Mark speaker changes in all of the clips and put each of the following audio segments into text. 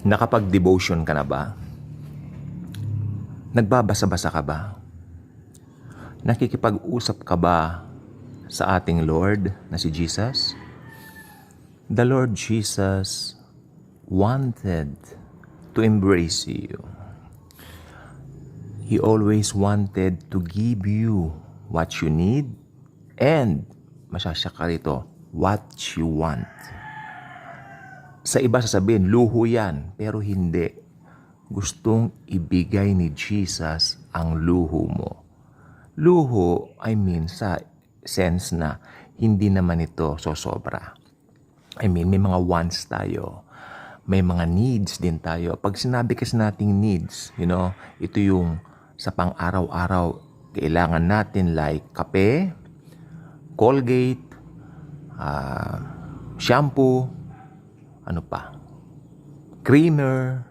Speaker 1: Nakapag-devotion ka na ba? Nagbabasa-basa ka ba? Nakikipag-usap ka ba sa ating Lord na si Jesus? The Lord Jesus wanted to embrace you. He always wanted to give you what you need and, masasya ka rito, what you want. Sa iba sasabihin, luho yan, pero hindi. Gustong ibigay ni Jesus ang luho mo. Luho, I mean, sa sense na hindi naman ito sosobra. I mean, may mga wants tayo. May mga needs din tayo. Pag sinabi kasi nating needs, ito yung sa pang-araw-araw, kailangan natin like kape, Colgate, shampoo, ano pa? Creamer,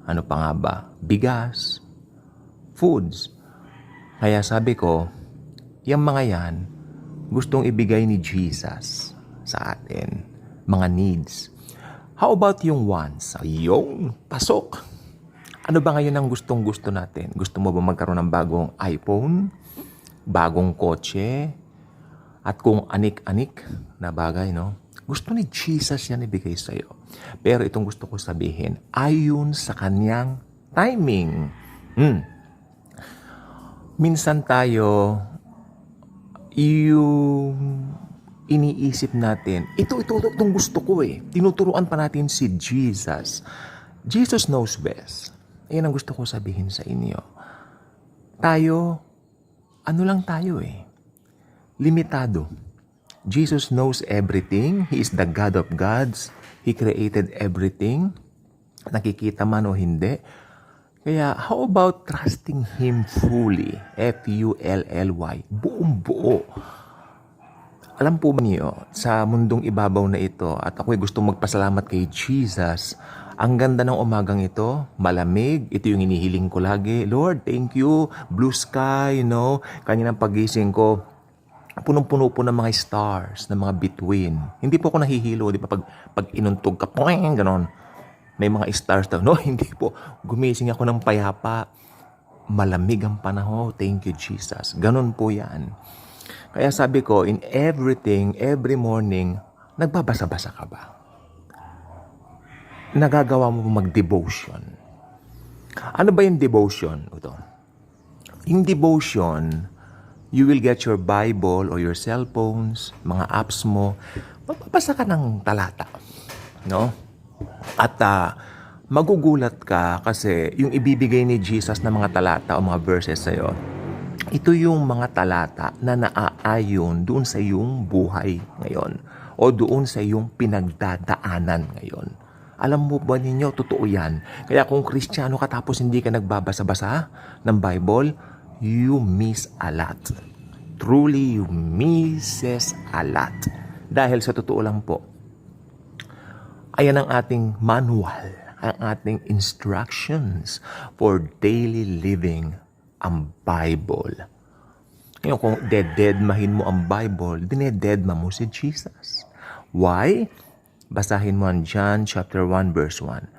Speaker 1: ano pa nga ba? Bigas, foods. Kaya sabi ko, yung mga yan, gustong ibigay ni Jesus sa atin. Mga needs. How about yung wants? Yung pasok. Ano ba ngayon ang gustong-gusto natin? Gusto mo ba magkaroon ng bagong iPhone? Bagong kotse? At kung anik-anik na bagay, gusto ni Jesus yan ibigay sa'yo. Pero itong gusto ko sabihin, ayon sa kanyang timing. Minsan tayo, yung iniisip natin, itong gusto ko eh. Tinuturuan pa natin si Jesus. Jesus knows best. Ayan ang gusto ko sabihin sa inyo. Tayo, ano lang tayo eh. Limitado. Jesus knows everything. He is the God of gods. He created everything. Nakikita man o hindi. Kaya, how about trusting Him fully? F-U-L-L-Y. Buong buo. Alam po ba niyo, sa mundong ibabaw na ito, at ako'y gusto magpasalamat kay Jesus, ang ganda ng umagang ito, malamig, ito yung inihiling ko lagi. Lord, thank you. Blue sky, Kaninang pagising ko, punong-puno po ng mga stars, ng mga bituin. Hindi po ako nahihilo, di ba? Pag inuntog ka, poing, ganon. May mga stars daw. No, hindi po. Gumising ako ng payapa. Malamig ang panahon. Thank you, Jesus. Ganon po yan. Kaya sabi ko, in everything, every morning, nagbabasa-basa ka ba? Nagagawa mo mag-devotion. Ano ba yung devotion? Ito. Yung devotion, you will get your Bible or your cellphones, mga apps mo, magbabasa ka ng talata. At magugulat ka kasi yung ibibigay ni Jesus na mga talata o mga verses sa'yo, ito yung mga talata na naaayon doon sa iyong buhay ngayon o doon sa iyong pinagdadaanan ngayon. Alam mo ba ninyo, totoo yan. Kaya kung Kristiyano ka tapos hindi ka nagbabasa-basa ng Bible, you miss a lot. Truly, you misses a lot. Dahil sa totoo lang po, ayan ang ating manual, ang ating instructions for daily living, ang Bible. Ngayon, kung dededmahin mo ang Bible, dinededma mo si Jesus. Why? Basahin mo ang John chapter 1 verse 1.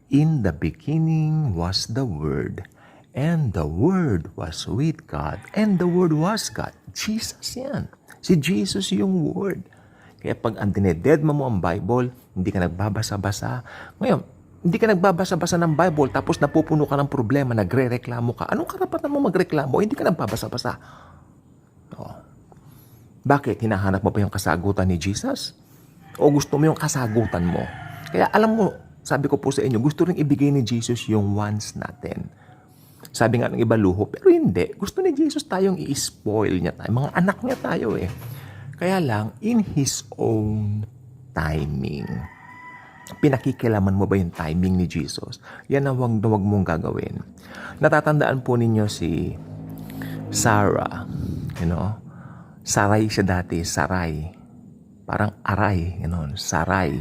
Speaker 1: In the beginning was the Word, and the Word was with God, and the Word was God. Jesus yan. Si Jesus yung Word. Kaya pag dinededma mo ang Bible, hindi ka nagbabasa-basa. Ngayon, hindi ka nagbabasa-basa ng Bible, tapos napupuno ka ng problema, nagre-reklamo ka. Anong karapatan mo magreklamo? Hindi ka nagbabasa-basa. Bakit? Hinahanap mo pa yung kasagutan ni Jesus? O gusto mo yung kasagutan mo? Kaya alam mo, sabi ko po sa inyo, gusto rin ibigay ni Jesus yung wants natin. Sabi nga ng iba luho, pero hindi. Gusto ni Jesus tayong i-spoil niya tayo. Mga anak niya tayo eh. Kaya lang, in His own timing. Pinakikilaman mo ba yung timing ni Jesus? Yan ang huwag mong gagawin. Natatandaan po ninyo si Sarah. Saray siya dati, Saray. Parang aray, Saray.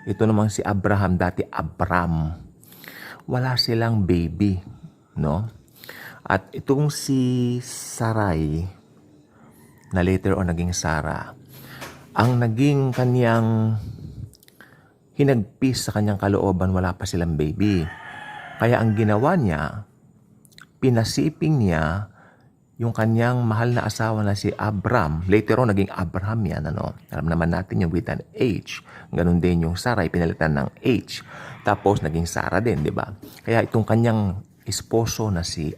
Speaker 1: Ito namang si Abraham, dati Abram. Wala silang baby, At itong si Saray, na later on naging Sarah, ang naging kanyang hinagpis sa kanyang kalooban, wala pa silang baby. Kaya ang ginawa niya, pinasiping niya yung kanyang mahal na asawa na si Abram. Later on, naging Abraham yan. Alam naman natin yung with an H. Ganun din yung Sarai, pinalitan ng H. Tapos, naging Sarah din, di ba? Kaya itong kanyang esposo na si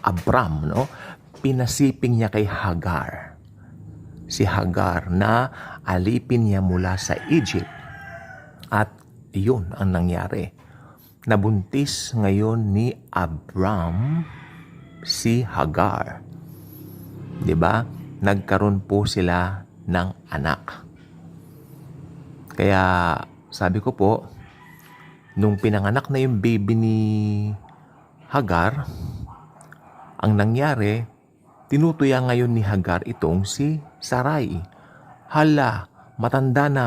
Speaker 1: Abram, pinasiping niya kay Hagar. Si Hagar na alipin niya mula sa Egypt. At yun ang nangyari. Nabuntis ngayon ni Abram si Hagar. 'Di ba? Nagkaroon po sila ng anak. Kaya sabi ko po, nung pinanganak na yung baby ni Hagar, ang nangyari, tinutuya ngayon ni Hagar itong si Sarai. Hala, matanda na,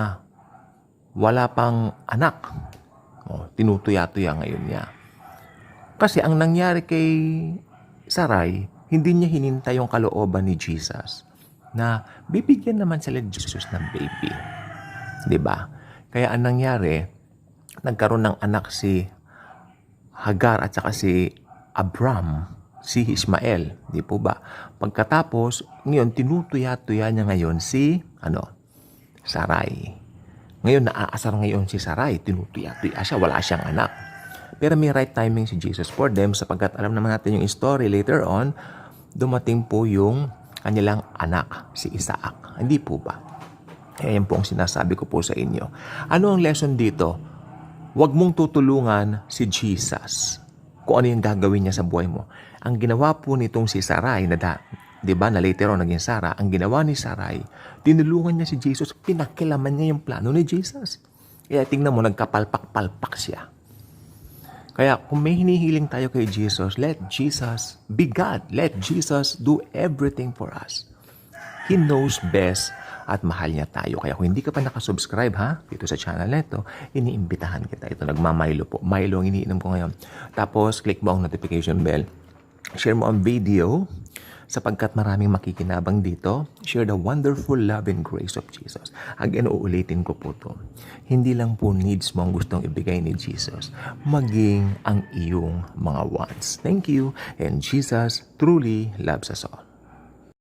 Speaker 1: wala pang anak. Tinutuya-tuya ngayon niya. Kasi ang nangyari kay Sarai, hindi niya hinintay yung kalooban ni Jesus na bibigyan naman sila ni Jesus ng baby. 'Di ba? Kaya ang nangyari, nagkaroon ng anak si Hagar at saka si Abram, si Ismael, 'di po ba? Pagkatapos, ngayon tinutuya-tuya niya ngayon si Sarai. Ngayon naaasar ngayon si Sarai, tinutuya-tuya siya, wala siyang anak. Pero may right timing si Jesus for them sapagkat alam naman natin yung story later on, dumating po yung kanilang anak, si Isaac. Hindi po ba? Yan po ang sinasabi ko po sa inyo. Ano ang lesson dito? Huwag mong tutulungan si Jesus kung ano yung gagawin niya sa buhay mo. Ang ginawa po nitong si Sarai, di ba, na later on naging Sarah, ang ginawa ni Sarai, tinulungan niya si Jesus, pinakilaman niya yung plano ni Jesus. Kaya tingnan mo, nagkapalpak-palpak siya. Kaya kung may hinihiling tayo kay Jesus, let Jesus be God. Let Jesus do everything for us. He knows best at mahal niya tayo. Kaya kung hindi ka pa nakasubscribe dito sa channel na ito, iniimbitahan kita. Ito, nagmamilo po. Milo ang iniinom ko ngayon. Tapos, click mo ang notification bell. Share mo ang video sapagkat maraming makikinabang dito. Share the wonderful love and grace of Jesus. Again, uulitin ko po to. Hindi lang po needs mo ang gustong ibigay ni Jesus, maging ang iyong mga wants. Thank you, and Jesus truly loves us all.